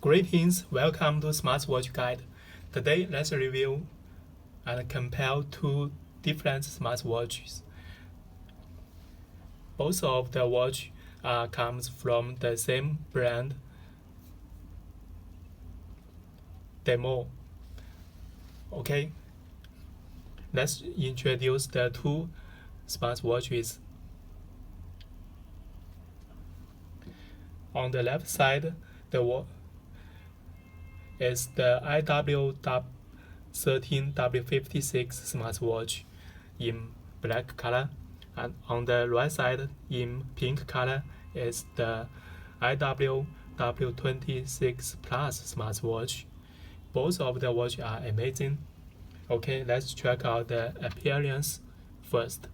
Greetings, welcome to Smartwatch Guide. Today, let's review and compare two different smartwatches. Both of the watch comes from the same brand, Demor. Okay, let's introduce the two smartwatches. On the left side, is the IWO 13 W56 smartwatch in black color, and on the right side in pink color is the IWO W26 Plus smartwatch. Both of the watch are amazing. Okay, let's check out the appearance first.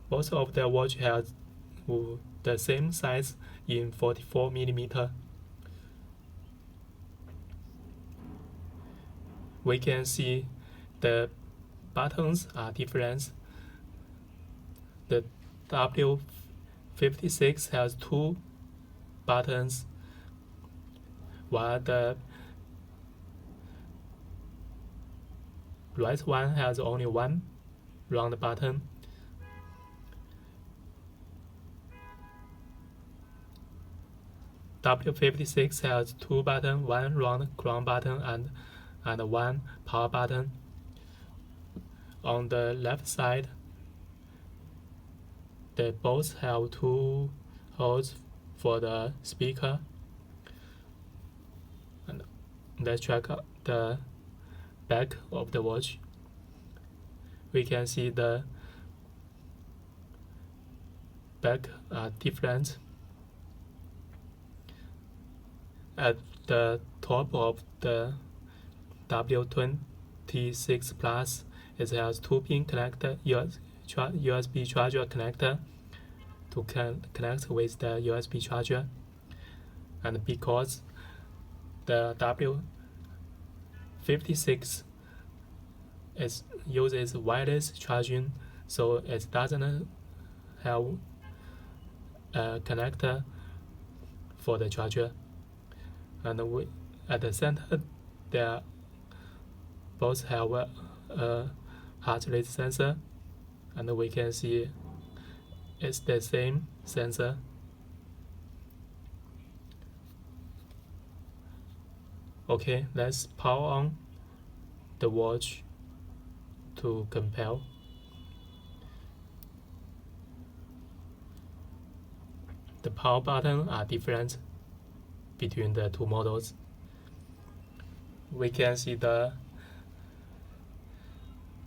Both of the watch have the same size in 44mm. We can see the buttons are different. The W56 has two buttons, while the right one has only one round button. W56 has two buttons, one round crown button and one power button. On the left side, they both have two holes for the speaker. And let's check out the back of the watch. We can see the back are different. At the top of the W26 Plus, it has 2-pin connector, USB charger connector to connect with the USB charger. And because the W56 uses wireless charging, so it doesn't have a connector for the charger. And at the center, they both have a heart rate sensor, and we can see it's the same sensor. Okay, let's power on the watch to compare. The power buttons are different between the two models. We can see the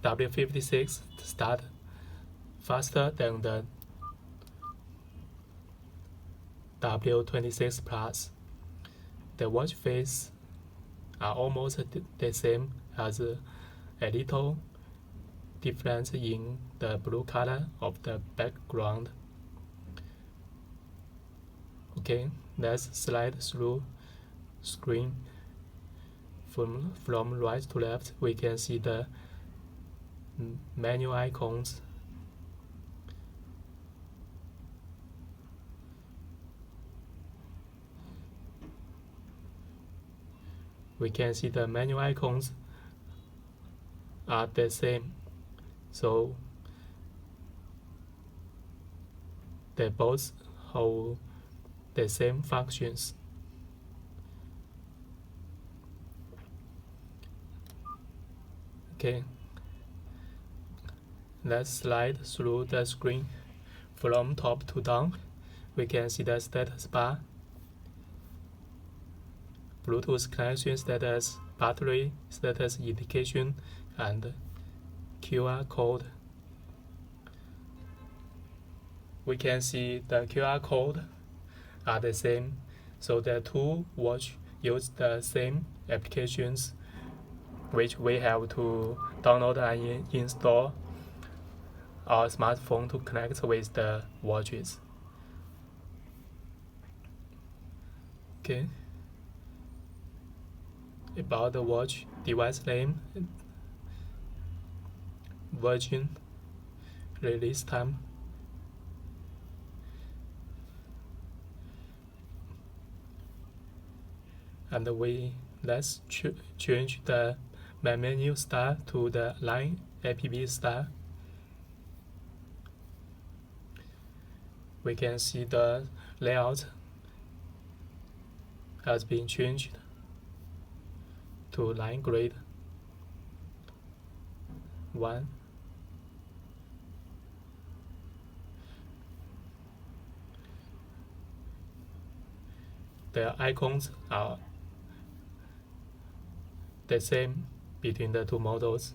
W56 start faster than the W26 Plus. The watch face are almost the same, as a little difference in the blue color of the background. Okay, let's slide through screen. From right to left, we can see the menu icons. We can see the menu icons are the same, so they both hold the same functions. Okay, let's slide through the screen. From top to down, we can see the status bar, Bluetooth connection status, battery status indication, and QR code. We can see the QR code are the same, so the two watches use the same applications, which we have to download and install our smartphone to connect with the watches. Okay. About the watch, device name, version, release time. And let's change the main menu style to the line app style. We can see the layout has been changed to line grid 1. The icons are the same between the two models.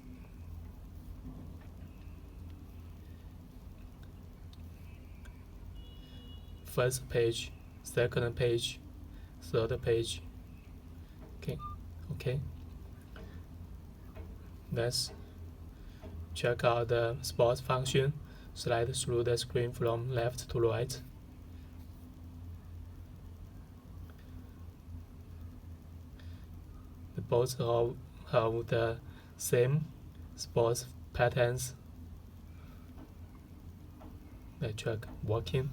First page, second page, third page. Okay. Let's check out the sports function. Slide through the screen from left to right. Both have the same sports patterns. Let's check working.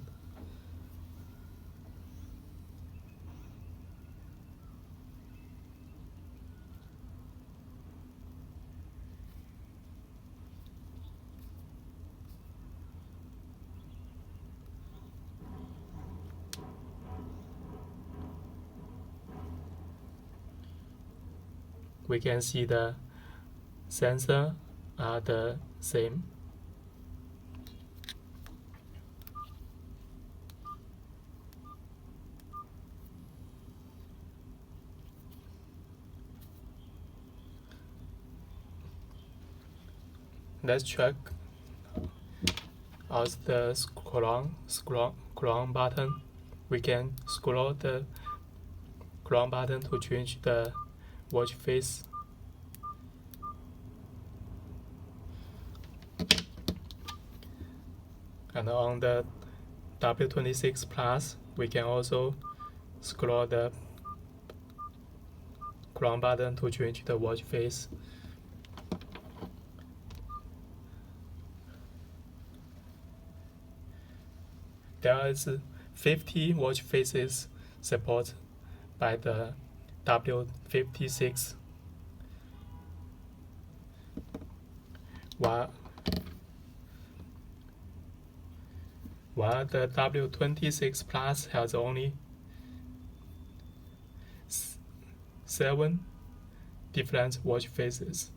We can see the sensor are the same. Let's check out the scroll button. We can scroll the scroll button to change the watch face. And on the W26 Plus, we can also scroll the crown button to change the watch face. There is 50 watch faces supported by the W56, while the W26 Plus has only 7 different watch faces.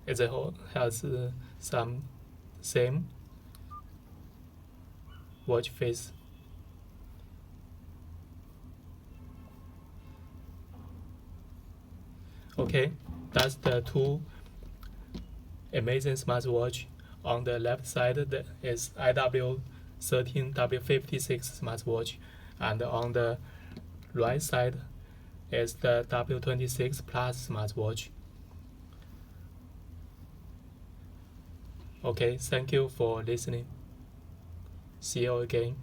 It has some same watch face. Okay, that's the two amazing smartwatch. On the left side there is IWO W56 smartwatch, and on the right side is the W26 Plus smartwatch. Okay, thank you for listening. See you again.